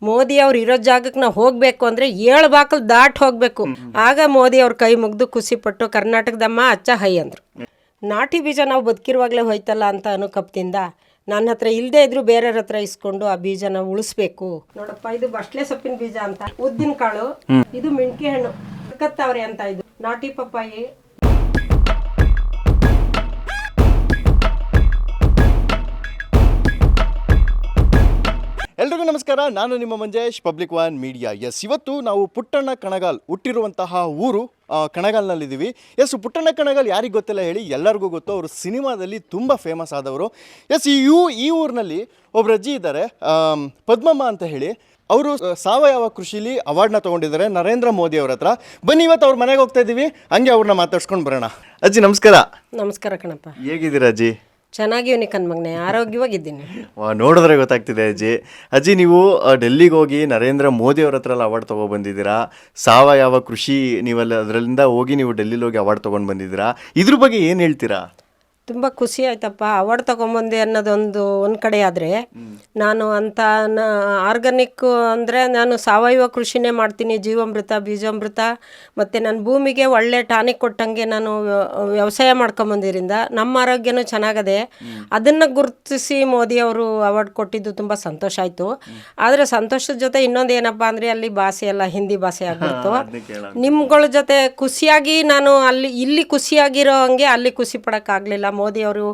ಮೋದಿ ಅವ್ರು ಇರೋ ಜಾಗಕ್ಕೆ ನಾವು ಹೋಗಬೇಕು ಅಂದರೆ 7 ಬಾಕಲು ದಾಟ್ ಹೋಗಬೇಕು. ಆಗ ಮೋದಿ ಅವ್ರ ಕೈ ಮುಗಿದು ಖುಷಿಪಟ್ಟು ಕರ್ನಾಟಕದಮ್ಮ ಅಚ್ಚ ಹೈ ಅಂದರು. ನಾಟಿ ಬೀಜ ನಾವು ಬದುಕಿರುವಾಗಲೇ ಹೋಯ್ತಲ್ಲ ಅಂತ ಅನುಕಂಪದಿಂದ ನನ್ನ ಹತ್ರ ಇಲ್ಲದೇ ಇದ್ರು ಬೇರೆಯವ್ರ ಹತ್ರ ಇಸ್ಕೊಂಡು ಆ ಬೀಜನ ಉಳಿಸ್ಬೇಕು. ನೋಡಪ್ಪ, ಇದು ಬಸ್ಲೆ ಸೊಪ್ಪಿನ ಬೀಜ ಅಂತ, ಉದ್ದಿನ ಕಾಳು, ಇದು ಮೆಣಕೆ ಹಣ್ಣು, ಕತ್ತವ್ರೆ ಅಂತ, ಇದು ನಾಟಿ ಪಪ್ಪಾಯಿ. ಎಲ್ರಿಗೂ ನಮಸ್ಕಾರ, ನಾನು ನಿಮ್ಮ ಮಂಜೇಶ್, ಪಬ್ಲಿಕ್ ಒನ್ ಮೀಡಿಯಾ. ಇವತ್ತು ನಾವು ಪುಟ್ಟಣ್ಣ ಕಣಗಾಲ್ ಹುಟ್ಟಿರುವಂತಹ ಊರು ಕಣಗಾಲ್ನಲ್ಲಿದ್ದೀವಿ. ಪುಟ್ಟಣ್ಣ ಕಣಗಾಲ್ ಯಾರಿಗೆ ಗೊತ್ತಿಲ್ಲ ಹೇಳಿ, ಎಲ್ಲರಿಗೂ ಗೊತ್ತು. ಅವರು ಸಿನಿಮಾದಲ್ಲಿ ತುಂಬ ಫೇಮಸ್ ಆದವರು. ಈ ಊರಿನಲ್ಲಿ ಒಬ್ಬರು ಅಜ್ಜಿ ಇದ್ದಾರೆ, ಪದ್ಮಮ್ಮ ಅಂತ ಹೇಳಿ. ಅವರು ಸಾವಯವ ಕೃಷಿಲಿ ಅವಾರ್ಡ್ನ ತೊಗೊಂಡಿದ್ದಾರೆ ನರೇಂದ್ರ ಮೋದಿ ಅವ್ರ ಹತ್ರ. ಬನ್ನಿ, ಇವತ್ತು ಅವ್ರ ಮನೆಗೆ ಹೋಗ್ತಾ ಇದ್ದೀವಿ, ಹಂಗೆ ಅವ್ರನ್ನ ಮಾತಾಡ್ಸ್ಕೊಂಡು ಬರೋಣ. ಅಜ್ಜಿ ನಮಸ್ಕಾರ. ನಮಸ್ಕಾರ ಕಣಪ್ಪ. ಹೇಗಿದ್ದೀರಾ ಅಜ್ಜಿ? ಚೆನ್ನಾಗಿವ್ನಿ ಕಣ್ಮಗ್ನೆ, ಆರೋಗ್ಯವಾಗಿದ್ದೀನಿ. ನೋಡಿದ್ರೆ ಗೊತ್ತಾಗ್ತಿದೆ ಅಜ್ಜಿ ನೀವು ಡೆಲ್ಲಿಗೆ ಹೋಗಿ ನರೇಂದ್ರ ಮೋದಿ ಅವ್ರ ಹತ್ರ ಎಲ್ಲ ಅವಾರ್ಡ್ ತೊಗೊಬಂದಿದ್ದೀರಾ. ಸಾವಯವ ಕೃಷಿ ನೀವೆಲ್ಲ ಅದರಿಂದ ಹೋಗಿ ನೀವು ಡೆಲ್ಲಿಲಿ ಹೋಗಿ ಅವಾರ್ಡ್ ತೊಗೊಂಡು ಬಂದಿದ್ದೀರಾ. ಇದ್ರ ಬಗ್ಗೆ ಏನು ಹೇಳ್ತೀರಾ? ತುಂಬ ಖುಷಿ ಆಯ್ತಪ್ಪ. ಅವಾರ್ಡ್ ತೊಗೊಂಬಂದೆ ಅನ್ನೋದೊಂದು ಒಂದು ಕಡೆ ಆದರೆ, ನಾನು ಅಂತ ಆರ್ಗಾನಿಕ್ ಅಂದರೆ ನಾನು ಸಾವಯವ ಕೃಷಿನೇ ಮಾಡ್ತೀನಿ. ಜೀವಾಮೃತ, ಬೀಜಾಮೃತ, ಮತ್ತು ನನ್ನ ಭೂಮಿಗೆ ಒಳ್ಳೆ ಟಾನಿಕ್ ಕೊಟ್ಟಂಗೆ ನಾನು ವ್ಯವಸಾಯ ಮಾಡ್ಕೊಂಬಂದಿರಿಂದ ನಮ್ಮ ಆರೋಗ್ಯನೂ ಚೆನ್ನಾಗದೆ. ಅದನ್ನು ಗುರುತಿಸಿ ಮೋದಿ ಅವರು ಅವಾರ್ಡ್ ಕೊಟ್ಟಿದ್ದು ತುಂಬ ಸಂತೋಷ ಆಯಿತು. ಆದರೆ ಸಂತೋಷದ ಜೊತೆ ಇನ್ನೊಂದು ಏನಪ್ಪ ಅಂದರೆ, ಅಲ್ಲಿ ಭಾಷೆ ಎಲ್ಲ ಹಿಂದಿ ಭಾಷೆ ಆಗ್ಬಿಡ್ತು. ನಿಮ್ಗಳ ಜೊತೆ ಖುಷಿಯಾಗಿ ನಾನು ಇಲ್ಲಿ ಖುಷಿಯಾಗಿರೋ ಹಂಗೆ ಅಲ್ಲಿ ಖುಷಿ ಪಡೋಕ್ಕಾಗಲಿಲ್ಲ. ಮೋದಿ ಅವರು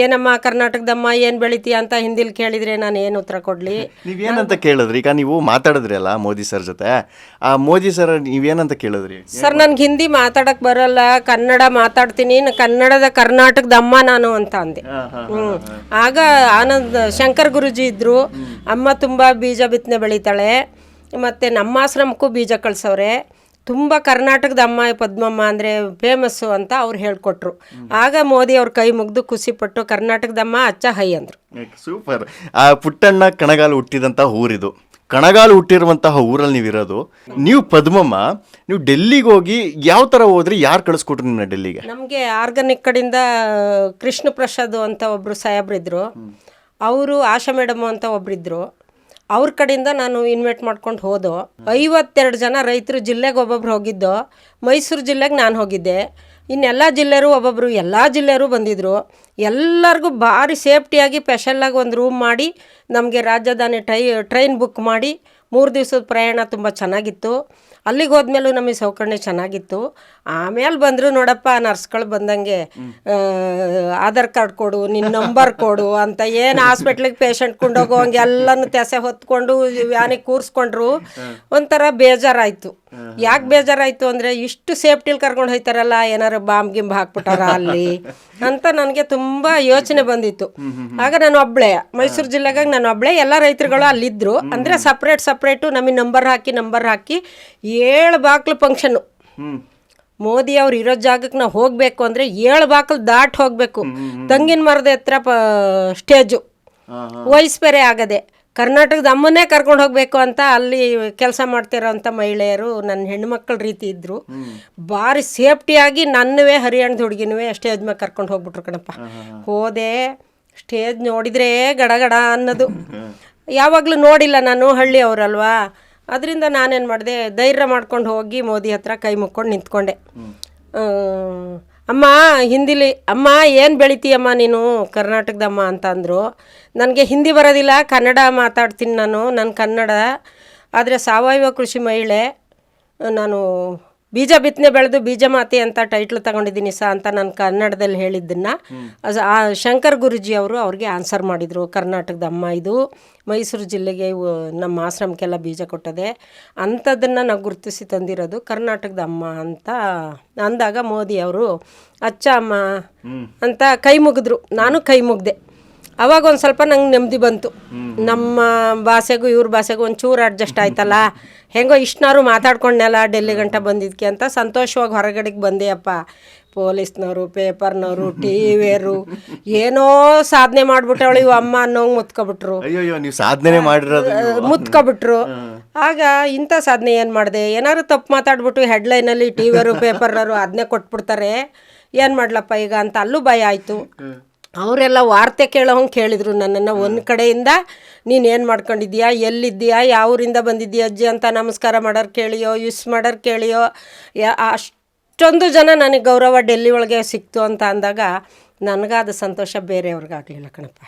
ಏನಮ್ಮ ಕರ್ನಾಟಕದಮ್ಮ ಏನು ಬೆಳಿತೀಯ ಅಂತ ಹಿಂದಿಲಿ ಕೇಳಿದರೆ ನಾನು ಏನು ಉತ್ತರ ಕೊಡಲಿ? ನೀವೇನಂತ ಕೇಳಿದ್ರಿ? ಈಗ ನೀವು ಮಾತಾಡಿದ್ರಿ ಅಲ್ಲ ಮೋದಿ ಸರ್ ಜೊತೆ, ಆ ಮೋದಿ ಸರ್ ನೀವೇನಂತ ಕೇಳಿದ್ರಿ? ಸರ್, ನನಗೆ ಹಿಂದಿ ಮಾತಾಡಕ್ಕೆ ಬರಲ್ಲ, ಕನ್ನಡ ಮಾತಾಡ್ತೀನಿ, ಕನ್ನಡದ ಕರ್ನಾಟಕದಮ್ಮ ನಾನು ಅಂತ ಅಂದೆ. ಆಗ ಆನಂದ್ ಶಂಕರ್ ಗುರುಜಿ ಇದ್ದರು. ಅಮ್ಮ ತುಂಬ ಬೀಜ ಬಿತ್ತನೆ ಬೆಳೀತಾಳೆ, ಮತ್ತು ನಮ್ಮ ಆಶ್ರಮಕ್ಕೂ ಬೀಜ ಕಳಿಸವ್ರೆ. ತುಂಬ ಕರ್ನಾಟಕದ ಅಮ್ಮ ಪದ್ಮಮ್ಮ ಅಂದರೆ ಫೇಮಸ್ಸು ಅಂತ ಅವ್ರು ಹೇಳ್ಕೊಟ್ರು. ಆಗ ಮೋದಿ ಅವ್ರ ಕೈ ಮುಗಿದು ಖುಷಿಪಟ್ಟು ಕರ್ನಾಟಕದಮ್ಮ ಅಚ್ಚ ಹೈ ಅಂದರು. ಸೂಪರ್. ಆ ಪುಟ್ಟಣ್ಣ ಕಣಗಾಲ್ ಹುಟ್ಟಿದಂಥ ಊರಿದು. ಕಣಗಾಲ್ ಹುಟ್ಟಿರುವಂತಹ ಊರಲ್ಲಿ ನೀವಿರೋದು. ನೀವು ಪದ್ಮಮ್ಮ, ನೀವು ಡೆಲ್ಲಿಗೆ ಹೋಗಿ ಯಾವ ಥರ ಹೋದ್ರಿ? ಯಾರು ಕಳಿಸ್ಕೊಟ್ರು ನಿಮ್ಮನ್ನ ಡೆಲ್ಲಿಗೆ? ನಮಗೆ ಆರ್ಗಾನಿಕ್ ಕಡೆಯಿಂದ ಕೃಷ್ಣ ಪ್ರಸಾದ್ ಅಂತ ಒಬ್ಬರು ಸಾಹೇಬ್ರಿದ್ರು, ಅವರು ಆಶಾ ಮೇಡಮ್ ಅಂತ ಒಬ್ಬರಿದ್ದರು. ಅವ್ರ ಕಡೆಯಿಂದ ನಾನು ಇನ್ವೈಟ್ ಮಾಡ್ಕೊಂಡು ಹೋದೋ. 52 ಜನ ರೈತರು ಜಿಲ್ಲೆಗೆ ಒಬ್ಬೊಬ್ರು ಹೋಗಿದ್ದೋ. ಮೈಸೂರು ಜಿಲ್ಲೆಗೆ ನಾನು ಹೋಗಿದ್ದೆ. ಇನ್ನೆಲ್ಲ ಜಿಲ್ಲೆಯರು ಒಬ್ಬೊಬ್ಬರು ಎಲ್ಲ ಜಿಲ್ಲೆಯರು ಬಂದಿದ್ದರು. ಎಲ್ಲರಿಗೂ ಭಾರಿ ಸೇಫ್ಟಿಯಾಗಿ ಸ್ಪೆಷಲ್ಲಾಗಿ ಒಂದು ರೂಮ್ ಮಾಡಿ ನಮಗೆ ರಾಜಧಾನಿ ಟ್ರೈನ್ ಬುಕ್ ಮಾಡಿ 3 ದಿವಸದ ಪ್ರಯಾಣ ತುಂಬ ಚೆನ್ನಾಗಿತ್ತು. ಅಲ್ಲಿಗೆ ಹೋದ್ಮೇಲೂ ನಮಗೆ ಸೌಕರ್ಯ ಚೆನ್ನಾಗಿತ್ತು. ಆಮೇಲೆ ಬಂದರು ನೋಡಪ್ಪ ನರ್ಸ್ಗಳು ಬಂದಂಗೆ, ಆಧಾರ್ ಕಾರ್ಡ್ ಕೊಡು, ನಿನ್ನ ನಂಬರ್ ಕೊಡು ಅಂತ ಏನು ಹಾಸ್ಪಿಟ್ಲಿಗೆ ಪೇಷಂಟ್ ಕೊಂಡೋಗೋ ಹಂಗೆ ಎಲ್ಲನೂ ತೆಸೆ ಹೊತ್ಕೊಂಡು ವ್ಯಾನಿಗೆ ಕೂರಿಸ್ಕೊಂಡ್ರು. ಒಂಥರ ಬೇಜಾರಾಯಿತು. ಯಾಕೆ ಬೇಜಾರಾಯಿತು ಅಂದರೆ, ಇಷ್ಟು ಸೇಫ್ಟಿಲಿ ಕರ್ಕೊಂಡು ಹೋಯ್ತಾರಲ್ಲ, ಏನಾರು ಬಾಂಬ್ ಗಿಂಬ್ ಹಾಕ್ಬಿಟ್ಟಾರ ಅಲ್ಲಿ ಅಂತ ನನಗೆ ತುಂಬ ಯೋಚನೆ ಬಂದಿತ್ತು. ಆಗ ನಾನು ಒಬ್ಬಳೇ ಮೈಸೂರು ಜಿಲ್ಲೆಗಾಗಿ ನಾನು ಒಬ್ಬಳೇ, ಎಲ್ಲ ರೈತರುಗಳು ಅಲ್ಲಿದ್ದರು. ಅಂದರೆ ಸಪ್ರೇಟು ನಮಗೆ ನಂಬರ್ ಹಾಕಿ 7 ಬಾಕ್ಲು ಫಂಕ್ಷನ್ನು. ಮೋದಿ ಅವ್ರು ಇರೋ ಜಾಗಕ್ಕೆ ನಾವು ಹೋಗಬೇಕು ಅಂದರೆ 7 ಬಾಕಲು ದಾಟ್ ಹೋಗಬೇಕು. ತಂಗಿನ ಮರದ ಹತ್ರ ಸ್ಟೇಜು ವಯಸ್ಸು ಬೇರೆ ಆಗದೆ. ಕರ್ನಾಟಕದ ಅಮ್ಮನ್ನೇ ಕರ್ಕೊಂಡು ಹೋಗಬೇಕು ಅಂತ ಅಲ್ಲಿ ಕೆಲಸ ಮಾಡ್ತಿರೋ ಅಂಥ ಮಹಿಳೆಯರು ನನ್ನ ಹೆಣ್ಮಕ್ಳ ರೀತಿ ಇದ್ದರು. ಭಾರಿ ಸೇಫ್ಟಿಯಾಗಿ ನನ್ನವೇ ಹರಿಯಾಣದ ಹುಡುಗಿನವೇ ಸ್ಟೇಜ್ ಮೇಲೆ ಕರ್ಕೊಂಡು ಹೋಗ್ಬಿಟ್ರು ಕಣಪ್ಪ. ಹೋದೆ, ಸ್ಟೇಜ್ ನೋಡಿದರೆ ಗಡಗಡ ಅನ್ನೋದು. ಯಾವಾಗಲೂ ನೋಡಿಲ್ಲ ನಾನು, ಹಳ್ಳಿ ಅವರಲ್ವಾ. ಅದರಿಂದ ನಾನೇನು ಮಾಡಿದೆ, ಧೈರ್ಯ ಮಾಡ್ಕೊಂಡು ಹೋಗಿ ಮೋದಿ ಹತ್ರ ಕೈ ಮುಕ್ಕೊಂಡು ನಿಂತ್ಕೊಂಡೆ. ಅಮ್ಮ ಹಿಂದಿಲಿ, ಅಮ್ಮ ಏನು ಬೆಳಿತೀಯಮ್ಮ ನೀನು ಕರ್ನಾಟಕದಮ್ಮ ಅಂತ ಅಂದರು. ನನಗೆ ಹಿಂದಿ ಬರೋದಿಲ್ಲ, ಕನ್ನಡ ಮಾತಾಡ್ತೀನಿ ನಾನು, ನನ್ನ ಕನ್ನಡ. ಆದರೆ ಸಾವಯವ ಕೃಷಿ ಮಹಿಳೆ ನಾನು, ಬೀಜ ಬಿತ್ತನೆ ಬೆಳೆದು ಬೀಜ ಮಾತೆ ಅಂತ ಟೈಟ್ಲ್ ತಗೊಂಡಿದ್ದೀನಿ ಅಂತ ನಾನು ಕನ್ನಡದಲ್ಲಿ ಹೇಳಿದ್ದನ್ನು ಆ ಶಂಕರ್ ಗುರುಜಿ ಅವರು ಅವ್ರಿಗೆ ಆನ್ಸರ್ ಮಾಡಿದರು. ಕರ್ನಾಟಕದ ಅಮ್ಮ ಇದು, ಮೈಸೂರು ಜಿಲ್ಲೆಗೆ ನಮ್ಮ ಆಶ್ರಮಕ್ಕೆಲ್ಲ ಬೀಜ ಕೊಟ್ಟದೆ, ಅಂಥದ್ದನ್ನು ನಾವು ಗುರುತಿಸಿ ತಂದಿರೋದು ಕರ್ನಾಟಕದ ಅಮ್ಮ ಅಂತ ಅಂದಾಗ ಮೋದಿ ಅವರು ಅಚ್ಚ ಅಮ್ಮ ಅಂತ ಕೈ ಮುಗಿದ್ರು. ನಾನು ಕೈ ಮುಗ್ದೆ. ಅವಾಗ ಒಂದು ಸ್ವಲ್ಪ ನಂಗೆ ನೆಮ್ಮದಿ ಬಂತು. ನಮ್ಮ ಭಾಷೆಗೂ ಇವ್ರ ಭಾಷೆಗೂ ಒಂಚೂರು ಅಡ್ಜಸ್ಟ್ ಆಯ್ತಲ್ಲ, ಹೆಂಗೋ ಇಷ್ಟನಾರು ಮಾತಾಡ್ಕೊಂಡ್ನಲ್ಲ ಡೆಲ್ಲಿ ಗಂಟ ಬಂದಿದ್ದಕ್ಕೆ ಅಂತ ಸಂತೋಷವಾಗಿ ಹೊರಗಡೆಗೆ ಬಂದೆ. ಅಪ್ಪ, ಪೊಲೀಸ್ನವರು, ಪೇಪರ್ನವರು, ಟಿವಿಯರು ಏನೋ ಸಾಧನೆ ಮಾಡ್ಬಿಟ್ಟವಳು ಇವು ಅಮ್ಮ ಅನ್ನೋಂಗೆ ಮುತ್ಕೊಬಿಟ್ರು. ಮುತ್ಕೊಬಿಟ್ರು. ಆಗ ಇಂಥ ಸಾಧನೆ ಏನು ಮಾಡಿದೆ? ಏನಾದ್ರು ತಪ್ಪು ಮಾತಾಡ್ಬಿಟ್ಟು ಹೆಡ್ಲೈನಲ್ಲಿ ಟಿವಿಯವರು, ಪೇಪರ್ನವರು ಅದನ್ನೇ ಕೊಟ್ಬಿಡ್ತಾರೆ, ಏನು ಮಾಡ್ಲಪ್ಪ ಈಗ ಅಂತ ಅಲ್ಲೂ ಭಯ ಆಯಿತು. ಅವರೆಲ್ಲ ವಾರ್ತೆ ಕೇಳೋಂಗೆ ಕೇಳಿದರು ನನ್ನನ್ನು. ಒಂದು ಕಡೆಯಿಂದ ನೀನು ಏನು ಮಾಡ್ಕೊಂಡಿದ್ದೀಯಾ, ಎಲ್ಲಿದ್ದೀಯಾ, ಯಾವ ಊರಿಂದ ಬಂದಿದ್ದೀಯ ಅಜ್ಜಿ ಅಂತ ನಮಸ್ಕಾರ ಮಾಡೋರು ಕೇಳಿಯೋ, ಯುಸ್ ಮಾಡೋರು ಕೇಳಿಯೋ, ಅಷ್ಟೊಂದು ಜನ ನನಗೆ ಗೌರವ ಡೆಲ್ಲಿ ಒಳಗೆ ಸಿಕ್ತು ಅಂತ ಅಂದಾಗ ನನಗಾದ ಸಂತೋಷ ಬೇರೆಯವ್ರಿಗಾಗಲಿಲ್ಲ ಕಣಪ್ಪ.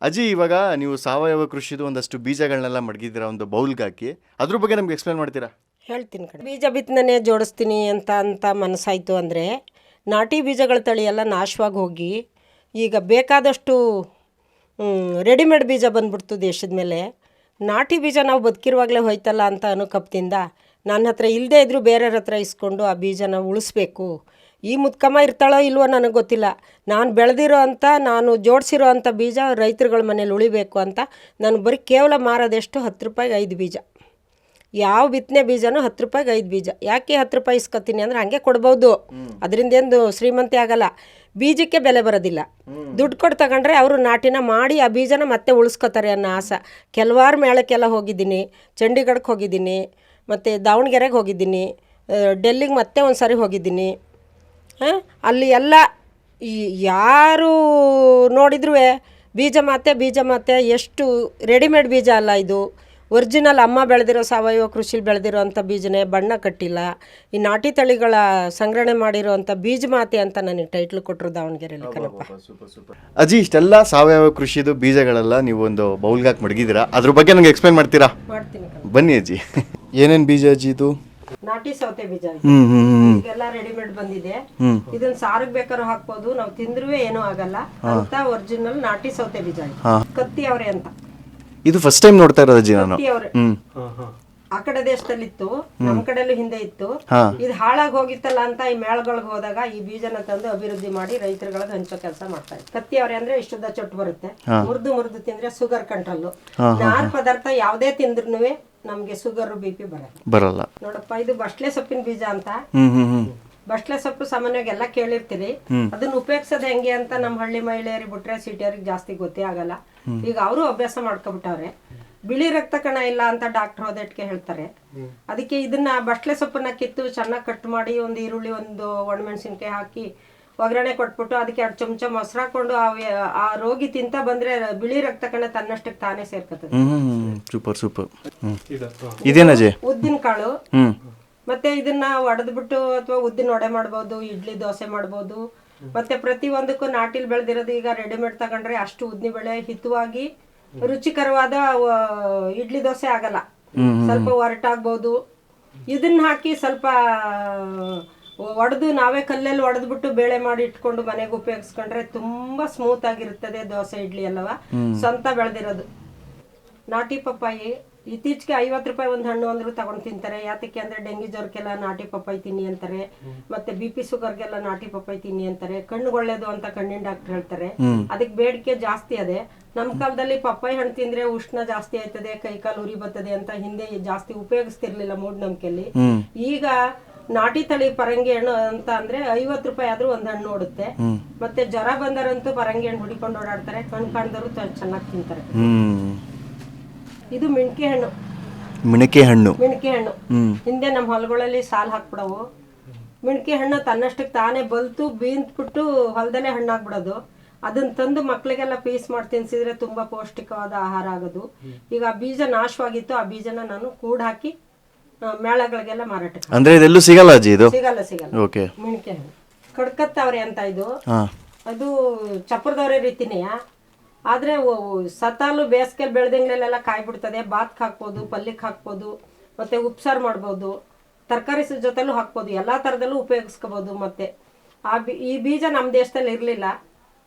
ಅಜ್ಜಿ, ಇವಾಗ ನೀವು ಸಾವಯವ ಕೃಷಿದು ಒಂದಷ್ಟು ಬೀಜಗಳನ್ನೆಲ್ಲ ಮಡಗಿದ್ದೀರಾ ಒಂದು ಬೌಲ್ಗೆ ಹಾಕಿ, ಅದ್ರ ಬಗ್ಗೆ ನಮ್ಗೆ ಎಕ್ಸ್ಪ್ಲೇನ್ ಮಾಡ್ತೀರಾ? ಹೇಳ್ತೀನಿ ಕಣೆ. ಬೀಜ ಬಿತ್ತನೆ ಜೋಡಿಸ್ತೀನಿ ಅಂತ ಮನಸ್ಸಾಯಿತು ಅಂದರೆ ನಾಟಿ ಬೀಜಗಳ ತಳಿ ಎಲ್ಲ ನಾಶವಾಗಿ ಹೋಗಿ ಈಗ ಬೇಕಾದಷ್ಟು ರೆಡಿಮೇಡ್ ಬೀಜ ಬಂದ್ಬಿಡ್ತು ದೇಶದ ಮೇಲೆ. ನಾಟಿ ಬೀಜ ನಾವು ಬದುಕಿರುವಾಗಲೇ ಹೋಯ್ತಲ್ಲ ಅಂತ ಅನುಕಂಪದಿಂದ ನನ್ನ ಹತ್ರ ಇಲ್ಲದೇ ಇದ್ದರೂ ಬೇರೆಯವ್ರ ಹತ್ರ ಇಸ್ಕೊಂಡು ಆ ಬೀಜನ ಉಳಿಸ್ಬೇಕು. ಈ ಮುದ್ಕಮ್ಮ ಇರ್ತಾಳೋ ಇಲ್ವೋ ನನಗೆ ಗೊತ್ತಿಲ್ಲ. ನಾನು ಬೆಳೆದಿರೋ ಅಂಥ, ನಾನು ಜೋಡಿಸಿರೋ ಅಂಥ ಬೀಜ ರೈತರುಗಳ ಮನೇಲಿ ಉಳಿಬೇಕು ಅಂತ ನಾನು ಬರೀ ಕೇವಲ ಮಾರೋದೆಷ್ಟು 10 ರೂಪಾಯಿಗೆ 5 ಬೀಜ. ಯಾವ ಬಿತ್ತನೆ ಬೀಜನೂ 10 ರೂಪಾಯಿಗೆ 5 ಬೀಜ. ಯಾಕೆ 10 ರೂಪಾಯಿ ಇಸ್ಕೊತೀನಿ ಅಂದರೆ ಹಂಗೆ ಕೊಡ್ಬೋದು, ಅದರಿಂದ ಏನು ಶ್ರೀಮಂತಿ ಆಗಲ್ಲ. ಬೀಜಕ್ಕೆ ಬೆಲೆ ಬರೋದಿಲ್ಲ. ದುಡ್ಡು ಕೊಟ್ಟು ತಗೊಂಡ್ರೆ ಅವರು ನಾಟಿನ ಮಾಡಿ ಆ ಬೀಜನ ಮತ್ತೆ ಉಳಿಸ್ಕೊತಾರೆ ಅನ್ನೋ ಆಸೆ. ಕೆಲವಾರು ಮೇಳಕ್ಕೆಲ್ಲ ಹೋಗಿದ್ದೀನಿ, ಚಂಡೀಗಢಕ್ಕೆ ಹೋಗಿದ್ದೀನಿ, ಮತ್ತು ದಾವಣಗೆರೆಗೆ ಹೋಗಿದ್ದೀನಿ, ಡೆಲ್ಲಿಗೆ ಮತ್ತೆ ಒಂದು ಸಾರಿ ಹೋಗಿದ್ದೀನಿ. ಅಲ್ಲಿ ಎಲ್ಲ ಯಾರು ನೋಡಿದ್ರೂ ಬೀಜ ಮಾತೆ ಎಷ್ಟು ರೆಡಿಮೇಡ್ ಬೀಜ ಅಲ್ಲ ಇದು, ಒರಿಜಿನಲ್ ಅಮ್ಮ ಬೆಳೆದಿರೋ ಸಾವಯವ ಕೃಷಿಲಿ ಬೆಳೆದಿರೋ ಅಂಥ ಬೀಜನೇ, ಬಣ್ಣ ಕಟ್ಟಿಲ್ಲ. ಈ ನಾಟಿ ತಳಿಗಳ ಸಂಗ್ರಹಣೆ ಮಾಡಿರೋ ಅಂಥ ಬೀಜ ಮಾತೆ ಅಂತ ನನಗೆ ಟೈಟ್ಲ್ ಕೊಟ್ಟರು ದಾವಣಗೆರೆಯಲ್ಲಿ ಕಣಪ್ಪ. ಅಜ್ಜಿ, ಇಷ್ಟೆಲ್ಲ ಸಾವಯವ ಕೃಷಿದು ಬೀಜಗಳೆಲ್ಲ ನೀವು ಒಂದು ಬೌಲ್ಗೆ ಹಾಕಿ ಮಡಗಿದ್ದೀರಾ, ಅದ್ರ ಬಗ್ಗೆ ನನಗೆ ಎಕ್ಸ್ಪ್ಲೇನ್ ಮಾಡ್ತೀರಾ? ಮಾಡ್ತೀನಿ ಕಣಪ್ಪ. ಬನ್ನಿ ಅಜ್ಜಿ. ಏನೇನು ಬೀಜ ಅಜ್ಜಿ ಇದು? ನಾಟಿ ಸೌತೆ ಬೀಜ. ಈಗೆಲ್ಲ ರೆಡಿಮೇಡ್ ಬಂದಿದೆ. ಇದನ್ನ ಸಾರಿಗೆ ಬೇಕಾದ್ರೂ ಹಾಕ್ಬೋದು, ನಾವು ತಿಂದ್ರೂ ಏನೂ ಆಗಲ್ಲ ಅಂತ ಒರಿಜಿನಲ್ ನಾಟಿ ಸೌತೆ ಬೀಜ. ಕತ್ತಿ ಅವರೇ ಅಂತ. ಇದು ಫಸ್ಟ್ ಟೈಮ್ ನೋಡ್ತಾ ಇರೋದು ಅಜ್ಜಿ ನಾನು. ಆ ಕಡೆ ದೇಶದಲ್ಲಿತ್ತು, ನಮ್ಮ ಕಡೆಲ್ಲೂ ಹಿಂದೆ ಇತ್ತು. ಇದು ಹಾಳಾಗಿ ಹೋಗಿತ್ತಲ್ಲ ಅಂತ ಈ ಮೇಳಗಳಿಗೆ ಹೋದಾಗ ಈ ಬೀಜನ ತಂದು ಅಭಿವೃದ್ಧಿ ಮಾಡಿ ರೈತರುಗಳಿಗೆ ಹಂಚೋ ಕೆಲಸ ಮಾಡ್ತಾರೆ. ಕತ್ತಿ ಅವರೇ ಅಂದ್ರೆ ಇಷ್ಟುದ್ದ ಚೊಟ್ಟು ಬರುತ್ತೆ. ಮುರಿದು ತಿಂದ್ರೆ ಶುಗರ್ ಕಂಟ್ರೋಲ್. ನಾರ್ ಪದಾರ್ಥ ಯಾವ್ದೇ ತಿಂದ್ರೂ ನಮ್ಗೆ ಶುಗರ್ BP ಬರಲ್ಲ ನೋಡಪ್ಪ. ಇದು ಬಸ್ಲೆ ಸೊಪ್ಪಿನ ಬೀಜ ಅಂತ. ಬಸ್ಲೆ ಸೊಪ್ಪು ಸಾಮಾನ್ಯವಾಗಿ ಎಲ್ಲ ಕೇಳಿರ್ತೀರಿ. ಅದನ್ನ ಉಪಯೋಗಿಸೋದು ಹೆಂಗೆ ಅಂತ ನಮ್ಮ ಹಳ್ಳಿ ಮಹಿಳೆಯರಿಗೆ ಬಿಟ್ರೆ ಸಿಟಿಯವ್ರಿಗೆ ಜಾಸ್ತಿ ಗೊತ್ತೇ ಆಗಲ್ಲ. ಈಗ ಅವರು ಅಭ್ಯಾಸ ಮಾಡ್ಕೊಬಿಟ್ಟವ್ರೆ. ಬಿಳಿ ರಕ್ತ ಕಣ ಇಲ್ಲ ಅಂತ ಡಾಕ್ಟರ್ ಹೋದಟ್ಗೆ ಹೇಳ್ತಾರೆ. ಅದಕ್ಕೆ ಇದನ್ನ ಬಸ್ಲೆ ಸೊಪ್ಪನ್ನ ಕಿತ್ತು ಚೆನ್ನಾಗಿ ಕಟ್ ಮಾಡಿ ಒಂದು ಈರುಳ್ಳಿ, ಒಂದು ಒಣಮೆಣಸಿನ್ಕಾಯಿ ಹಾಕಿ ಒಗ್ಗರಣೆ ಕೊಟ್ಬಿಟ್ಟು ಅದಕ್ಕೆ 2 ಚಮಚ ಮೊಸರು ಹಾಕೊಂಡು ಆ ರೋಗಿ ತಿಂತ ಬಂದ್ರೆ ಬಿಳಿ ರಕ್ತ ಕಣ ತನ್ನಷ್ಟಕ್ಕೆ ತಾನೇ ಸೇರ್ಕತ್ತದೆ. ಸೂಪರ್. ಇದೇನಜೆ? ಉದ್ದಿನ ಕಾಳು. ಮತ್ತೆ ಇದನ್ನ ಒಡೆದ್ಬಿಟ್ಟು ಅಥವಾ ಉದ್ದಿನ ವಡೆ ಮಾಡ್ಬೋದು, ಇಡ್ಲಿ ದೋಸೆ ಮಾಡ್ಬೋದು. ಮತ್ತೆ ಪ್ರತಿ ಒಂದಕ್ಕೂ ನಾಟಿಲ್ ಬೆಳೆದಿರೋದು. ಈಗ ರೆಡಿಮೇಡ್ ತಗೊಂಡ್ರೆ ಅಷ್ಟು ಉದ್ದಿನ ಬೇಳೆ ಹಿತವಾಗಿ ರುಚಿಕರವಾದ ಇಡ್ಲಿ ದೋಸೆ ಆಗಲ್ಲ, ಸ್ವಲ್ಪ ಒರಟಾಗ್ಬೋದು. ಇದನ್ನ ಹಾಕಿ ಸ್ವಲ್ಪ ಒಡೆದು ನಾವೇ ಕಲ್ಲಲ್ಲಿ ಒಡೆದ್ಬಿಟ್ಟು ಬೇಳೆ ಮಾಡಿ ಇಟ್ಕೊಂಡು ಮನೆಗೆ ಉಪಯೋಗಿಸ್ಕೊಂಡ್ರೆ ತುಂಬಾ ಸ್ಮೂತ್ ಆಗಿರುತ್ತದೆ ದೋಸೆ ಇಡ್ಲಿ ಎಲ್ಲವ. ಸ್ವಂತ ಬೆಳೆದಿರೋದು ನಾಟಿ ಪಪ್ಪಾಯಿ. ಇತ್ತೀಚೆಗೆ 50 ರೂಪಾಯಿ ಒಂದು ಹಣ್ಣು ಅಂದ್ರೂ ತಗೊಂಡು ತಿಂತಾರೆ. ಯಾತಕ್ಕೆ ಅಂದ್ರೆ ಡೆಂಗಿ ಜ್ವರಕ್ಕೆಲ್ಲ ನಾಟಿ ಪಪ್ಪಾಯಿ ತಿನ್ನಿ ಅಂತಾರೆ. ಮತ್ತೆ BP ಶುಗರ್ಗೆಲ್ಲ ನಾಟಿ ಪಪ್ಪಾಯಿ ತಿನ್ನಿ ಅಂತಾರೆ. ಕಣ್ಣು ಒಳ್ಳೇದು ಅಂತ ಕಣ್ಣಿನ ಡಾಕ್ಟರ್ ಹೇಳ್ತಾರೆ. ಅದಕ್ಕೆ ಬೇಡಿಕೆ ಜಾಸ್ತಿ ಅದೇ. ನಮ್ಮ ಕಾಲದಲ್ಲಿ ಪಪ್ಪಾಯಿ ಹಣ್ಣು ತಿಂದ್ರೆ ಉಷ್ಣ ಜಾಸ್ತಿ ಆಯ್ತದೆ, ಕೈಕಾಲು ಉರಿ ಬರ್ತದೆ ಅಂತ ಹಿಂದೆ ಜಾಸ್ತಿ ಉಪಯೋಗಿಸ್ತಿರ್ಲಿಲ್ಲ ಮೂಢನಂಬಿಕೆಯಲ್ಲಿ. ಈಗ ನಾಟಿ ತಳಿ ಪರಂಗಿ ಹಣ್ಣು ಅಂತ ಅಂದ್ರೆ 50 ರೂಪಾಯಿ ಆದ್ರೂ ಒಂದ್ ಹಣ್ಣು ಓಡುತ್ತೆ. ಮತ್ತೆ ಜ್ವರ ಬಂದರಂತೂ ಪರಂಗಿ ಹಣ್ಣು ಹುಡಿಕೊಂಡು ಓಡಾಡ್ತಾರೆ. ಕಣ್ ಕಾಣ್ದವರು ಚೆನ್ನಾಗಿ ತಿಂತಾರೆ. ಇದು ಮಿಣಕೆ ಹಣ್ಣು. ಹಿಂದೆ ನಮ್ಮ ಹೊಲಗಳಲ್ಲಿ ಸಾಲ್ ಹಾಕ್ಬಿಡವು. ಮಿಣಕೆ ಹಣ್ಣು ತನ್ನಷ್ಟಕ್ಕೆ ತಾನೇ ಬಲ್ತು ಬೀಂತ್ಬಿಟ್ಟು ಹೊಲದಲ್ಲೇ ಹಣ್ಣಾಗ್ಬಿಡೋದು. ಅದನ್ನ ತಂದು ಮಕ್ಳಿಗೆಲ್ಲ ಪೀಸ್ ಮಾಡಿ ತಿನ್ಸಿದ್ರೆ ತುಂಬಾ ಪೌಷ್ಟಿಕವಾದ ಆಹಾರ ಆಗೋದು. ಈಗ ಆ ಬೀಜ ನಾಶವಾಗಿತ್ತು. ಆ ಬೀಜನ ನಾನು ಕೂಡ್ ಹಾಕಿ ಮೇಳಗಳಿಗೆಲ್ಲ ಮಾರಾಟ. ಅಂದ್ರೆ ಇದೆಲ್ಲೂ ಸಿಗಲ್ಲ ಅಜ್ಜಿ? ಇದು ಸಿಗಲ್ಲ. ಓಕೆ. ಮಿಣಕೆ ಹಣ್ಣು ಕಡ್ಕತ್ತವ್ರೆ ಅಂತ ಇದು. ಅದು ಚಪ್ರದವ್ರೆ ರೀತಿನೇ. ಆದ್ರೆ ಸತಾಲು ಬೇಸಿಗೆಲ್ ಬೆಳೆದಂಗ್ಲೆಲ್ಲ ಕಾಯಿ ಬಿಡ್ತದೆ. ಬಾತ್ಕ್ ಹಾಕ್ಬೋದು, ಪಲ್ಯಕ್ಕೆ ಹಾಕ್ಬೋದು, ಮತ್ತೆ ಉಪ್ಸಾರು ಮಾಡ್ಬೋದು, ತರಕಾರಿ ಜೊತೆಲೂ ಹಾಕ್ಬೋದು, ಎಲ್ಲಾ ತರದಲ್ಲೂ ಉಪಯೋಗಿಸ್ಕೋಬಹುದು. ಮತ್ತೆ ಈ ಬೀಜ ನಮ್ಮ ದೇಶದಲ್ಲಿ ಇರ್ಲಿಲ್ಲ.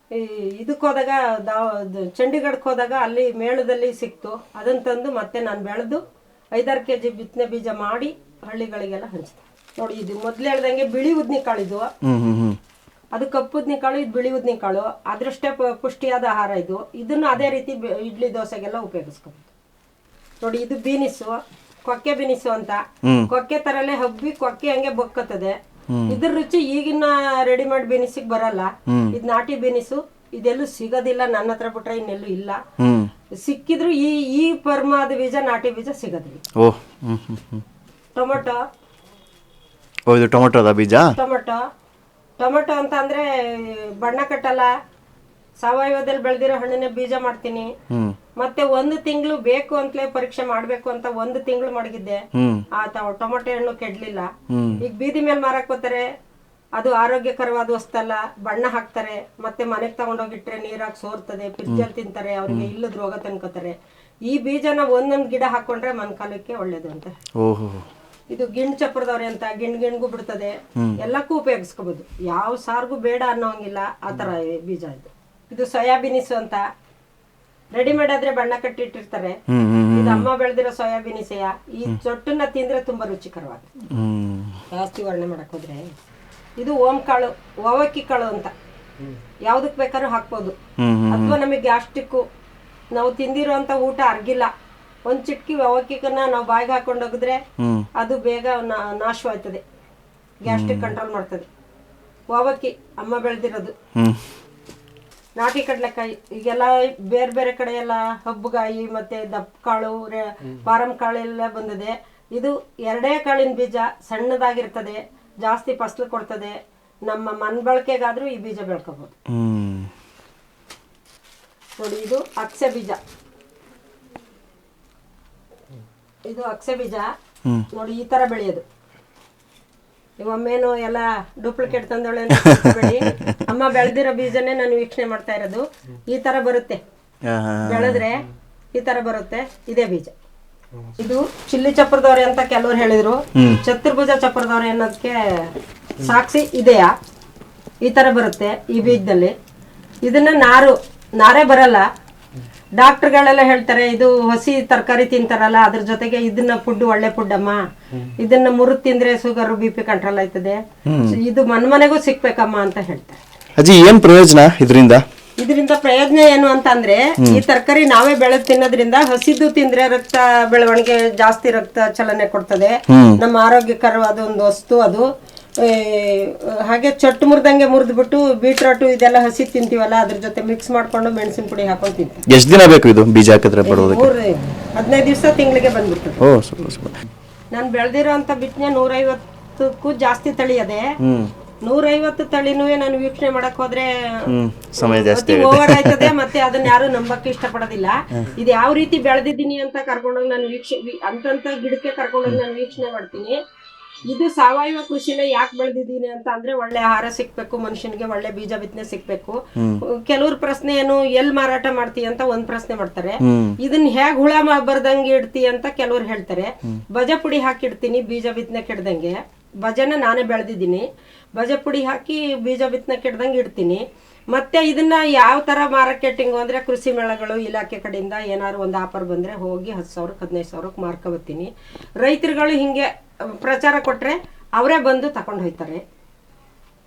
ಇದಕ್ಕೆ ಹೋದಾಗ ಚಂಡೀಗಢಕ್ಕೆ ಹೋದಾಗ ಅಲ್ಲಿ ಮೇಳದಲ್ಲಿ ಸಿಕ್ತು. ಅದನ್ನ ತಂದು ಮತ್ತೆ ನಾನು ಬೆಳೆದು 5-6 kg ಬಿತ್ತನೆ ಬೀಜ ಮಾಡಿ ಹಳ್ಳಿಗಳಿಗೆಲ್ಲ ಹಂಚ್ತಾರೆ. ನೋಡಿ, ಇದು ಮೊದ್ಲು ಹೇಳ್ದಂಗೆ ಬಿಳಿ ಉದ್ನಿ ಕಾಳಿದು. ಅದು ಕಪ್ಪು ಉದ್ನಿ ಕಾಳು, ಇದು ಬಿಳಿ ಉದ್ನಿ ಕಾಳು. ಅದರಷ್ಟೇ ಪುಷ್ಟಿಯಾದ ಆಹಾರ ಇದು. ಇದನ್ನು ಅದೇ ರೀತಿ ಇಡ್ಲಿ ದೋಸೆಗೆಲ್ಲ ಉಪಯೋಗಿಸ್ಕೋಬಹುದು. ನೋಡಿ, ಇದು ಬೀನಿಸು, ಕೊಕ್ಕೆ ಬೀನಿಸು ಅಂತ. ಕೊಕ್ಕೆ ತರಲೆ ಹಬ್ಬಿ ಕೊಕ್ಕೆ ಹಂಗೆ ಬೊಕ್ಕತ್ತದೆ. ಇದ್ರ ರುಚಿ ಈಗಿನ ರೆಡಿಮೇಡ್ ಬೀನಿಸಿಗೆ ಬರಲ್ಲ. ಇದು ನಾಟಿ ಬೀನಿಸು. ಇದೆಲ್ಲೂ ಸಿಗೋದಿಲ್ಲ, ನನ್ನ ಹತ್ರ ಬಿಟ್ರೆ ಇನ್ನೆಲ್ಲೂ ಇಲ್ಲ. ಸಿಕ್ಕಿದ್ರು ಈ ಪರ್ಮಾದ ಬೀಜ, ನಾಟಿ ಬೀಜ ಸಿಗೋದಿಲ್ಲ. ಟೊಮೊಟೊ. ಟೊಮೊಟೊ ಬೀಜ. ಟೊಮೊಟೊ ಅಂತ ಅಂದ್ರೆ ಬಣ್ಣ ಕಟ್ಟಲ್ಲ, ಸಾವಯವದಲ್ಲಿ ಬೆಳೆದಿರೋ ಹಣ್ಣಿನ ಬೀಜ ಮಾಡ್ತೀನಿ. ಮತ್ತೆ 1 ತಿಂಗಳು ಬೇಕು ಅಂತಲೇ ಪರೀಕ್ಷೆ ಮಾಡ್ಬೇಕು ಅಂತ 1 ತಿಂಗಳು ಮಡಗಿದ್ದೆ. ಟೊಮೊಟೊ ಹಣ್ಣು ಕೆಡ್ಲಿಲ್ಲ. ಈಗ ಬೀದಿ ಮೇಲೆ ಮಾರಕ್ ಬರ್ತಾರೆ, ಅದು ಆರೋಗ್ಯಕರವಾದ ವಸ್ತಲ್ಲ, ಬಣ್ಣ ಹಾಕ್ತಾರೆ, ಮತ್ತೆ ಮನೆಗೆ ತಗೊಂಡೋಗಿಟ್ರೆ ನೀರಾಗಿ ಸೋರ್ತದೆ, ಫ್ರಿಜ್ಜಲ್ಲಿ ತಿಂತಾರೆ, ಅವ್ರಿಗೆ ಇಲ್ಲದ ರೋಗ ತಂದ್ಕೋತಾರೆ. ಈ ಬೀಜನ ಒಂದೊಂದು ಗಿಡ ಹಾಕೊಂಡ್ರೆ ಮನ್ಕಾಲಕ್ಕೆ ಒಳ್ಳೇದು ಅಂತ. ಇದು ಗಿಣ್ ಚಪ್ರದವ್ರೆ ಅಂತ ಗಿಣ್ಗೂ ಬಿಡ್ತದೆ, ಎಲ್ಲಕ್ಕೂ ಉಪಯೋಗಿಸ್ಕೋಬಹುದು. ಯಾವ ಸಾರ್ಗೂ ಬೇಡ ಅನ್ನೋಂಗಿಲ್ಲ ಆ ತರ ಬೀಜ ಇದು. ಇದು ಸೋಯಾಬೀನಿಸು ಅಂತ ರೆಡಿಮೇಡ್ ಆದ್ರೆ ಬಣ್ಣ ಕಟ್ಟಿಟ್ಟಿರ್ತಾರೆ. ಇದು ಅಮ್ಮ ಬೆಳೆದಿರೋ ಸೋಯಾಬೀನಿಸೆಯ. ಈ ಚೊಟ್ಟನ್ನ ತಿಂದ್ರೆ ತುಂಬಾ ರುಚಿಕರವಾಗಿದೆ. ಜಾಸ್ತಿ ವರ್ಣೆ ಮಾಡಕ್ ಹೋದ್ರೆ ಇದು ಓಂ ಕಾಳು, ಅವಕ್ಕಿ ಕಾಳು ಅಂತ ಯಾವ್ದಕ್ ಬೇಕಾದ್ರೂ ಹಾಕ್ಬೋದು. ಅಥವಾ ನಮಗೆ ಗ್ಯಾಸ್ಟ್ರಿಕ್ಕು, ನಾವು ತಿಂದಿರೋಂತ ಊಟ ಅರ್ಗಿಲ್ಲ, ಒಂದ್ ಚಿಟ್ಕಿ ಅವಕ್ಕಿಕನ್ನ ನಾವು ಬಾಯಿಗೆ ಹಾಕೊಂಡು ಹೋಗಿದ್ರೆ ಅದು ಬೇಗ ನಾಶವಾಯ್ತದೆ, ಗ್ಯಾಸ್ಟ್ರಿಕ್ ಕಂಟ್ರೋಲ್ ಮಾಡ್ತದೆ. ಅವಕ್ಕಿ ಅಮ್ಮ ಬೆಳೆದಿರೋದು. ನಾಟಿ ಕಡ್ಲೆಕಾಯಿ ಈಗೆಲ್ಲ ಬೇರೆ ಬೇರೆ ಕಡೆ ಎಲ್ಲ ಹಬ್ಬಗಾಯಿ ಮತ್ತೆ ದಪ್ಪ ಕಾಳು, ಪಾರಂ ಕಾಳು ಎಲ್ಲ ಬಂದಿದೆ. ಇದು 2 ಕಾಳಿನ ಬೀಜ, ಸಣ್ಣದಾಗಿರ್ತದೆ, ಜಾಸ್ತಿ ಫಸಲು ಕೊಡ್ತದೆ. ನಮ್ಮ ಮನ್ ಬಳಕೆಗಾದ್ರೂ ಈ ಬೀಜ ಬೆಳ್ಕೋಬಹುದು. ನೋಡಿ, ಇದು ಅಕ್ಸೆ ಬೀಜ. ಇದು ಅಕ್ಸೆ ಬೀಜ ನೋಡಿ, ಈ ತರ ಬೆಳೆಯೋದು. ಒಮ್ಮೇನು ಎಲ್ಲ ಡೂಪ್ಲಿಕೇಟ್ ತಂದೊಳೆ ಬೇಡಿ, ಅಮ್ಮ ಬೆಳೆದಿರೋ ಬೀಜನೇ ನಾನು ವೀಕ್ಷಣೆ ಮಾಡ್ತಾ ಇರೋದು. ಈ ತರ ಬರುತ್ತೆ, ಬೆಳೆದ್ರೆ ಈ ತರ ಬರುತ್ತೆ. ಇದೇ ಬೀಜ. ಇದು ಚಿಲ್ಲಿ ಚಪ್ರದವ್ರೆ ಅಂತ ಕೆಲವ್ರು ಹೇಳಿದ್ರು. ಚತುರ್ಭುಜ ಚಪ್ರದವ್ರೆ ಅನ್ನೋದಕ್ಕೆ ಸಾಕ್ಷಿ ಇದೆಯಾ? ಈ ತರ ಬರುತ್ತೆ ಈ ಬೀಜದಲ್ಲಿ. ಇದನ್ನ ನಾರೇ ಬರಲ್ಲ. ಡಾಕ್ಟರ್ಗಳೆಲ್ಲ ಹೇಳ್ತಾರೆ ಇದು ಹಸಿ ತರಕಾರಿ ತಿಂತಾರಲ್ಲ, ಅದ್ರ ಜೊತೆಗೆ ಇದನ್ನ ಫುಡ್ ಒಳ್ಳೆ ಫುಡ್ ಅಮ್ಮ, ಇದನ್ನ ಮುರಿದು ತಿಂದ್ರೆ ಶುಗರ್ BP ಕಂಟ್ರೋಲ್ ಆಯ್ತದೆ, ಇದು ಮನೆಗೂ ಸಿಕ್ಬೇಕಮ್ಮ ಅಂತ ಹೇಳ್ತಾರೆ. ಅಜ್ಜಿ, ಏನ್ ಪ್ರಯೋಜನ ಇದರಿಂದ? ಪ್ರಯೋಜನ ಏನು ಅಂತ ಅಂದ್ರೆ, ಈ ತರಕಾರಿ ನಾವೇ ಬೆಳೆದು ತಿನ್ನೋದ್ರಿಂದ ಹಸಿದು ತಿಂದ್ರೆ ರಕ್ತ ಬೆಳವಣಿಗೆ ಜಾಸ್ತಿ, ರಕ್ತ ಚಲನೆ ಕೊಡ್ತದೆ, ನಮ್ಮ ಆರೋಗ್ಯಕರವಾದ ಒಂದು ವಸ್ತು ಅದು. ಹಾಗೆ ಚೊಟ್ಟು ಮುರಿದಂಗೆ ಮುರಿದ್ಬಿಟ್ಟು ಬೀಟ್ರೋಟು ಇದೆಲ್ಲ ಹಸಿ ತಿಂತೀವಲ್ಲ, ಅದ್ರ ಜೊತೆ ಮಿಕ್ಸ್ ಮಾಡ್ಕೊಂಡು ಮೆಣಸಿನ ಪುಡಿ ಹಾಕೊಂಡು ತಿಂತೀವಿ. ಎಷ್ಟು ದಿನ ಬೇಕು ಇದು ಬೀಜ ಹಾಕಿದ್ರೆ ಬರೋದಕ್ಕೆ? 15 ದಿವಸ ತಿಂಗಳಿಗೆ ಬಂದ್ಬಿಟ್ಟು. ನಾನು ಬೆಳೆದಿರೋ ಅಂತ ಬಿತ್ತನೆ 150ಕ್ಕೂ ಜಾಸ್ತಿ ತಳಿ ಅದೇ. 150 ತಳಿನೂ ನಾನು ವೀಕ್ಷಣೆ ಮಾಡಕ್ ಹೋದ್ರೆ ಸಮಯ ಜಾಸ್ತಿ ಓವರ್ ಆಯ್ತದೆ. ಮತ್ತೆ ಅದನ್ನ ಯಾರು ನಂಬಕ್ಕೆ ಇಷ್ಟಪಡೋದಿಲ್ಲ. ಇದು ಯಾವ ರೀತಿ ಬೆಳೆದಿದ್ದೀನಿ ಅಂತ ಕರ್ಕೊಂಡೋಗಿ ನಾನು ಅಂತಂತ ಗಿಡಕ್ಕೆ ಕರ್ಕೊಂಡೋಗಿ ನಾನು ವೀಕ್ಷಣೆ ಮಾಡ್ತೀನಿ. ಇದು ಸಾವಯವ ಕೃಷಿನ ಯಾಕೆ ಬೆಳೆದಿದ್ದೀನಿ ಅಂತ ಅಂದ್ರೆ, ಒಳ್ಳೆ ಆಹಾರ ಸಿಕ್ಬೇಕು ಮನುಷ್ಯನಿಗೆ, ಒಳ್ಳೆ ಬೀಜ ಬಿತ್ತನೆ ಸಿಕ್ಬೇಕು. ಕೆಲವ್ರ ಪ್ರಶ್ನೆ ಏನು, ಎಲ್ ಮಾರಾಟ ಮಾಡ್ತೀಯ ಅಂತ ಒಂದ್ ಪ್ರಶ್ನೆ ಮಾಡ್ತಾರೆ. ಇದನ್ನ ಹೇಗ್ ಹುಳ ಬರ್ದಂಗೆ ಇಡ್ತಿ ಅಂತ ಕೆಲವ್ರು ಹೇಳ್ತಾರೆ. ಬಜ ಪುಡಿ ಹಾಕಿಡ್ತೀನಿ ಬೀಜ ಬಿತ್ತನೆ ಕೆಡ್ದಂಗೆ. ಬಜನ ನಾನೇ ಬೆಳೆದಿದ್ದೀನಿ. ಬಜ ಪುಡಿ ಹಾಕಿ ಬೀಜ ಬಿತ್ತನೆ ಕೆಡ್ದಂಗೆ ಇಡ್ತೀನಿ. ಮತ್ತೆ ಇದನ್ನ ಯಾವ ತರ ಮಾರ್ಕೆಟಿಂಗು ಅಂದ್ರೆ, ಕೃಷಿ ಮೇಳಗಳು ಇಲಾಖೆ ಕಡೆಯಿಂದ ಏನಾದ್ರು ಒಂದು ಆಫರ್ ಬಂದ್ರೆ ಹೋಗಿ 10,000 15,000 ಮಾರ್ಕೊಬತ್ತೀನಿ. ರೈತರುಗಳು ಹಿಂಗೆ ಪ್ರಚಾರ ಕೊಟ್ರೆ ಅವರೇ ಬಂದು ತಕೊಂಡು ಹೋಗ್ತಾರೆ.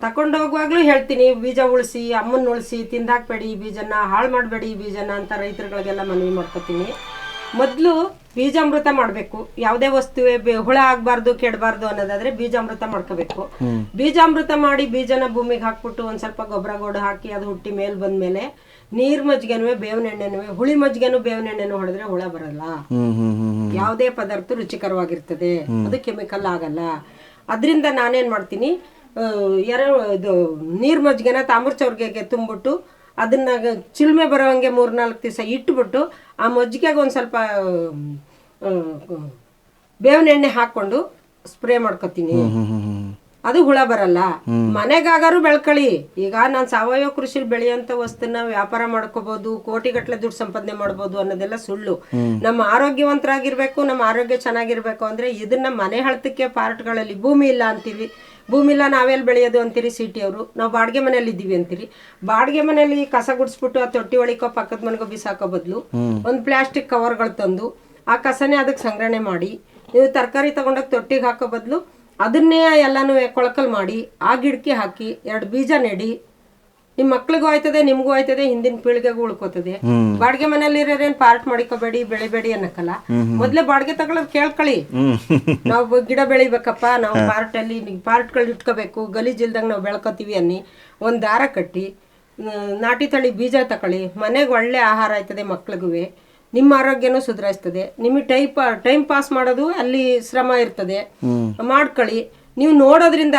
ತಕೊಂಡು ಹೋಗುವಾಗ್ಲೂ ಹೇಳ್ತೀನಿ, ಬೀಜ ಉಳಿಸಿ, ಅಮ್ಮನ್ನ ಉಳಿಸಿ, ತಿಂದಾಕ್ಬೇಡಿ ಈ ಬೀಜನ, ಹಾಳು ಮಾಡಬೇಡಿ ಈ ಬೀಜನ ಅಂತ ರೈತರುಗಳಿಗೆಲ್ಲ ಮನವಿ ಮಾಡ್ಕೊತೀನಿ. ಮೊದಲು ಬೀಜಾಮೃತ ಮಾಡಬೇಕು. ಯಾವುದೇ ವಸ್ತುವೆ ಹುಳ ಆಗಬಾರ್ದು, ಕೆಡಬಾರ್ದು ಅನ್ನೋದಾದ್ರೆ ಬೀಜಾಮೃತ ಮಾಡ್ಕೋಬೇಕು. ಬೀಜಾಮೃತ ಮಾಡಿ ಬೀಜನ ಭೂಮಿಗೆ ಹಾಕ್ಬಿಟ್ಟು ಒಂದ್ ಸ್ವಲ್ಪ ಗೊಬ್ಬರ ಗೋಡು ಹಾಕಿ ಅದು ಹುಟ್ಟಿ ಮೇಲ್ ಬಂದ್ಮೇಲೆ ನೀರ್ ಮಜ್ಜಿಗೆನೂ ಬೇವಿನ ಎಣ್ಣೆನೂ, ಹುಳಿ ಮಜ್ಜಿಗೆನೂ ಬೇವಿನ ಎಣ್ಣೆನೂ ಹೊಡೆದ್ರೆ ಹುಳ ಬರಲ್ಲ. ಯಾವುದೇ ಪದಾರ್ಥ ರುಚಿಕರವಾಗಿರ್ತದೆ, ಅದು ಕೆಮಿಕಲ್ ಆಗಲ್ಲ. ಅದರಿಂದ ನಾನೇನ್ ಮಾಡ್ತೀನಿ, ಇದು ನೀರ್ ಮಜ್ಜಿಗೆನ ತಾಮ್ರ ಚೌರ್ಗೆಗೆ ತುಂಬಿಟ್ಟು ಅದನ್ನ ಚಿಲ್ಮೆ ಬರೋವಂಗೆ 3-4 ದಿವಸ ಇಟ್ಬಿಟ್ಟು ಆ ಮಜ್ಜಿಗೆಗೆ ಒಂದ್ ಸ್ವಲ್ಪ ಬೇವಿನ ಎಣ್ಣೆ ಹಾಕೊಂಡು ಸ್ಪ್ರೇ ಮಾಡ್ಕೊತೀನಿ. ಅದು ಹುಳ ಬರಲ್ಲ. ಮನೆಗಾಗಾರು ಬೆಳ್ಕೊಳ್ಳಿ. ಈಗ ನಾನು ಸಾವಯವ ಕೃಷಿ ಬೆಳೆಯುವಂತ ವಸ್ತುನ ವ್ಯಾಪಾರ ಮಾಡ್ಕೋಬಹುದು, ಕೋಟಿಗಟ್ಟಲೆ ದುಡ್ಡು ಸಂಪಾದನೆ ಮಾಡ್ಬೋದು ಅನ್ನೋದೆಲ್ಲ ಸುಳ್ಳು. ನಮ್ಮ ಆರೋಗ್ಯವಂತರಾಗಿರ್ಬೇಕು, ನಮ್ಮ ಆರೋಗ್ಯ ಚೆನ್ನಾಗಿರ್ಬೇಕು ಅಂದ್ರೆ ಇದನ್ನ ಮನೆ ಹಳತಕ್ಕೆ ಪಾರ್ಟ್ಗಳಲ್ಲಿ ಭೂಮಿ ಇಲ್ಲ ಅಂತೀವಿ. ಭೂಮಿ ಇಲ್ಲ ನಾವೆಲ್ಲಿ ಬೆಳೆಯೋದು ಅಂತೀರಿ ಸಿಟಿ ಅವರು. ನಾವು ಬಾಡಿಗೆ ಮನೇಲಿ ಇದ್ದೀವಿ ಅಂತೀರಿ. ಬಾಡಿಗೆ ಮನೇಲಿ ಕಸ ಗುಡಿಸ್ಬಿಟ್ಟು ಆ ತೊಟ್ಟಿ ಒಳಿಕೋ ಪಕ್ಕದ ಮನೆಗೋ ಬಿಸಾಕೋ ಬದಲು ಒಂದು ಪ್ಲಾಸ್ಟಿಕ್ ಕವರ್ಗಳು ತಂದು ಆ ಕಸನೇ ಅದಕ್ಕೆ ಸಂಗ್ರಹಣೆ ಮಾಡಿ, ನೀವು ತರಕಾರಿ ತಗೊಂಡೋಗಿ ತೊಟ್ಟಿಗೆ ಹಾಕೋ ಬದಲು ಅದನ್ನೇ ಎಲ್ಲಾನು ಕೊಳಕಲ್ ಮಾಡಿ ಆ ಗಿಡಕ್ಕೆ ಹಾಕಿ 2 ಬೀಜ ನೆಡಿ. ನಿಮ್ ಮಕ್ಳಿಗೂ ಆಯ್ತದೆ, ನಿಮ್ಗೂ ಆಯ್ತದೆ, ಹಿಂದಿನ ಪೀಳಿಗೆಗೂ ಉಳ್ಕೋತದೆ. ಬಾಡಿಗೆ ಮನೇಲಿ ಇರೋರೇನ್ ಪಾರ್ಟ್ ಮಾಡಿಕೋಬೇಡಿ, ಬೆಳಿಬೇಡಿ ಅನ್ನಕ್ಕಲ್ಲ. ಮೊದ್ಲೇ ಬಾಡಿಗೆ ತಗೊಳ್ಳೋದು ಕೇಳ್ಕೊಳ್ಳಿ. ನಾವು ಗಿಡ ಬೆಳಿಬೇಕಪ್ಪ, ನಾವು ಪಾರ್ಟ್ಗಳು ಇಟ್ಕೋಬೇಕು, ಗಲೀಜಿಲ್ದಂಗೆ ನಾವು ಬೆಳ್ಕೊತೀವಿ ಅನ್ನಿ ಒಂದ್ ದಾರ ಕಟ್ಟಿ ನಾಟಿ ತಳಿ ಬೀಜ ತಕೊಳ್ಳಿ. ಮನೆಗೆ ಒಳ್ಳೆ ಆಹಾರ ಆಯ್ತದೆ, ಮಕ್ಳಿಗೂ ನಿಮ್ಮ ಆರೋಗ್ಯನೂ ಸುಧಾರಿಸ್ತದೆ. ನಿಮಗೆ ಟೈಮ್ ಪಾಸ್ ಮಾಡೋದು ಅಲ್ಲಿ ಶ್ರಮ ಇರ್ತದೆ, ಮಾಡ್ಕೊಳ್ಳಿ. ನೀವು ನೋಡೋದ್ರಿಂದ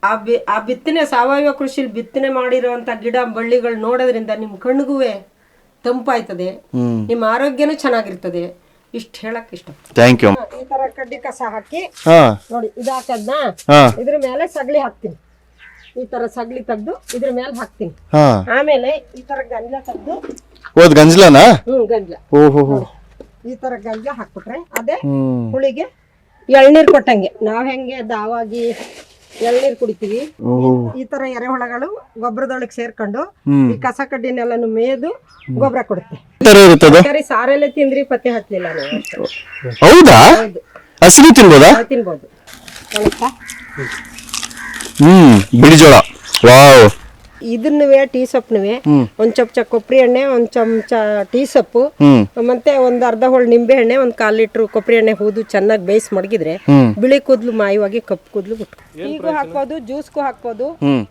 ಆ ಬಿತ್ತನೆ ಸಾವಯವ ಕೃಷಿಲಿ ಬಿತ್ತನೆ ಮಾಡಿರುವಂತ ಗಿಡ ಬಳ್ಳಿಗಳು ನೋಡೋದ್ರಿಂದ ನಿಮ್ಮ ಕಣ್ಗೂ ತಂಪಾಯ್ತದೆ, ನಿಮ್ಮ ಆರೋಗ್ಯನೂ ಚೆನ್ನಾಗಿರ್ತದೆ. ಇಷ್ಟು ಹೇಳಕ್ ಇಷ್ಟ. Thank you. ಈ ತರ ಕಡ್ಡಿ ಕಸ ಹಾಕಿ ಹಾ ನೋಡಿ, ಇದು ಹಾಕದ್ನ ಹಾ ಇದ್ರ ಮೇಲೆ ಸಗಳಿ ಹಾಕ್ತೀನಿ. ಈ ತರ ಸಗಳಿ ತೆಗ್ದು ಇದ್ರ ಮೇಲೆ ಹಾಕ್ತೀನಿ. ಹಾ ಆಮೇಲೆ ಈ ತರ ಗಂಜಲ ತೆಗ್ದು ಓದ್ ಗಂಜಲನಾ? ಗಂಜಲ ಓಹೋ. ಈ ತರ ಗಂಜಲ ಹಾಕ್ಬಿಟ್ರೆ ಅದೇ ಹುಳಿಗೆ ಎಳ್ನೀರ್ ಕೊಟ್ಟಂಗೆ. ನಾವ್ ಹೆಂಗೆ ದಾವಾಗಿ ಎಳ್ನೀರ್ ಕುಡಿತೀವಿ, ಈ ತರ ಎರೆಹುಳಗಳು ಗೊಬ್ಬರದೊಳಗೆ ಸೇರ್ಕೊಂಡು ಈ ಕಸ ಕಡ್ಡಿನೆಲ್ಲಾನು ಮೇಯ್ದು ಗೊಬ್ಬರ ಕೊಡುತ್ತೆ. ತರಕಾರಿ ಸಾರೆಲ್ಲ ತಿಂದ್ರಿ ಪತ್ತೆ ಹತ್ಲಿಲ್ಲ ನೀವು. ಹೌದಾ? ಹಸಿರು ತಿನ್ಬೋದಾ? ತಿನ್ಬೋದು. ಬಿಳಿ ಜೋಳ. ವಾವ್. ಇದನ್ನುವೆ ಟೀ ಸೊಪ್ಪುನುವೆ ಒಂದ್ ಚಮಚ ಕೊಬ್ಬರಿ ಎಣ್ಣೆ, ಒಂದ್ ಚಮಚ ಟೀ ಸೊಪ್ಪು, ಮತ್ತೆ ಒಂದ್ ಅರ್ಧ ಹೋಳು ನಿಂಬೆ ಎಣ್ಣೆ, ಒಂದ್ 1/4 ಲೀಟರ್ ಕೊಬ್ಬರಿ ಎಣ್ಣೆ ಹುರಿದು ಚೆನ್ನಾಗಿ ಬೇಯಿಸಿ ಮಡಗಿದ್ರೆ ಬಿಳಿ ಕೂದಲು ಮಾಯವಾಗಿ ಕಪ್ಪು ಕೂದಲು ಬಿಟ್ಟು. ಟೀಗೂ ಹಾಕ್ಬೋದು, ಜ್ಯೂಸ್ಗೂ ಹಾಕ್ಬೋದು.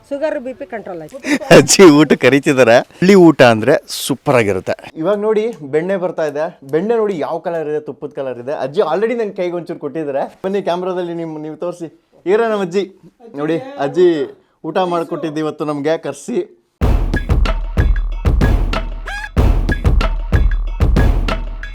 ಶುಗರ್ BP ಕಂಟ್ರೋಲ್ ಆಯ್ತು. ಅಜ್ಜಿ ಊಟ ಕರಿತಿದಾರೆ. ಹಳ್ಳಿ ಊಟ ಅಂದ್ರೆ ಸೂಪರ್ ಆಗಿರುತ್ತೆ. ಇವಾಗ ನೋಡಿ ಬೆಣ್ಣೆ ಬರ್ತಾ ಇದೆ. ಬೆಣ್ಣೆ ನೋಡಿ ಯಾವ ಕಲರ್ ಇದೆ, ತುಪ್ಪದ ಕಲರ್ ಇದೆ. ಅಜ್ಜಿ ಆಲ್ರೆಡಿ ನನ್ ಕೈಗೆ ಒಂಚೂರು ಕೊಟ್ಟಿದ್ದಾರೆ. ಬನ್ನಿ ಕ್ಯಾಮ್ರಾದಲ್ಲಿ ನೀವು ತೋರಿಸಿ. ನಮ್ಮ ಅಜ್ಜಿ ನೋಡಿ, ಅಜ್ಜಿ ಊಟ ಮಾಡಿಕೊಟ್ಟಿದ್ದು ಇವತ್ತು ನಮ್ಗೆ ಕರ್ಸಿ.